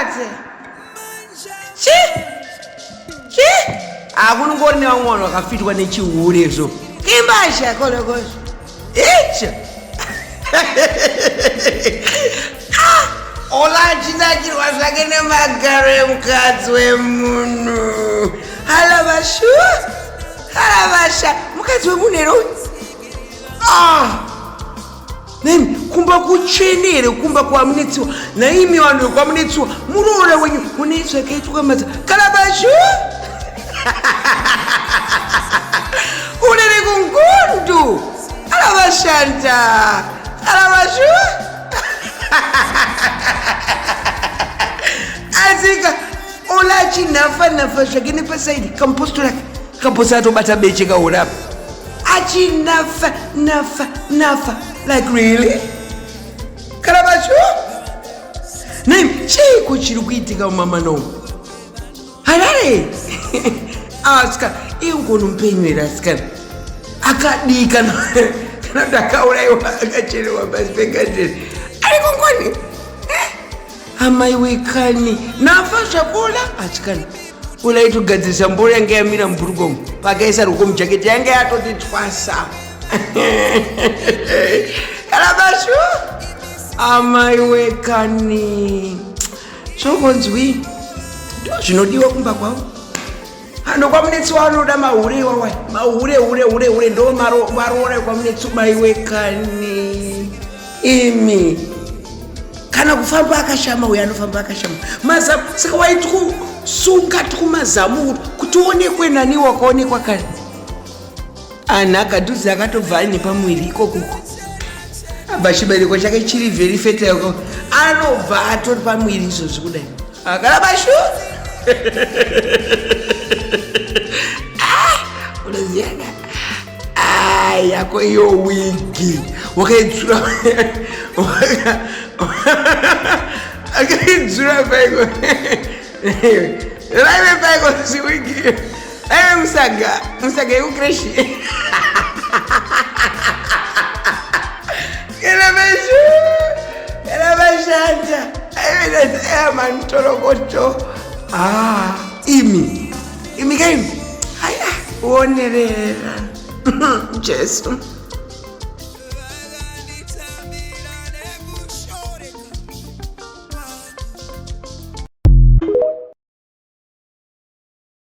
Mkate. Chi? Akunongoni wang'ono akafitwa nechihurezo. Kimbasha kolokosha. Icha. Ola chinakirwa zvake nemagaro emukadzi wemunhu. Kalabasha mukadzi wemunhu. Nemi kumba kuchenere kumba kwamunetsiwa naimi vanhu kwamunetsiwa muroora wenyu muneitswa kaitwa madza Kalabasha unere kungundu Kalabashanda Kalabasha azika Ola NHAFA zvake nepasaidi kamposto rake kamposto atobata beche kaurapa NHAFA like really? Kalabasha? Name, chiko chiri kuitika mama no. Harare. Aska, ingonu mpenywera aska. Akadika kana ndakauraiwa akachelewa basi pekateri. Ari kongoni. Amai wekani. Nafa zvakula achikana. Ulaitogadzisa mburi yange yamira mburugomo. Pakaisa ruko mujaketi yange yatoti twasa. Kalabasha amai wekani zvokonzwi ndo zvinodiwa kumba kwavo hano kwamunetsiwa anoda mahure wawai mahure ndo maroora kwamunetsi mai wekani imi kana kufamba akashama uyo anofamba akashama mazamu saka waiti kusunga tikumazamu kuti uonekwe nani wakaonekwa kare anaka dhuzi akatobva ane pamwiri ikokoko abachibereko chake chiri very fertile anobva atori pamwiri izvozvi kudai Kalabasha unoziyana yako iyo wigi wakaidzura akaidzura paiko raive paiko ziwigi aive musaga yekukreshi Kalabashanda aive mantorokoto imi kaimi haya uonerera Jesu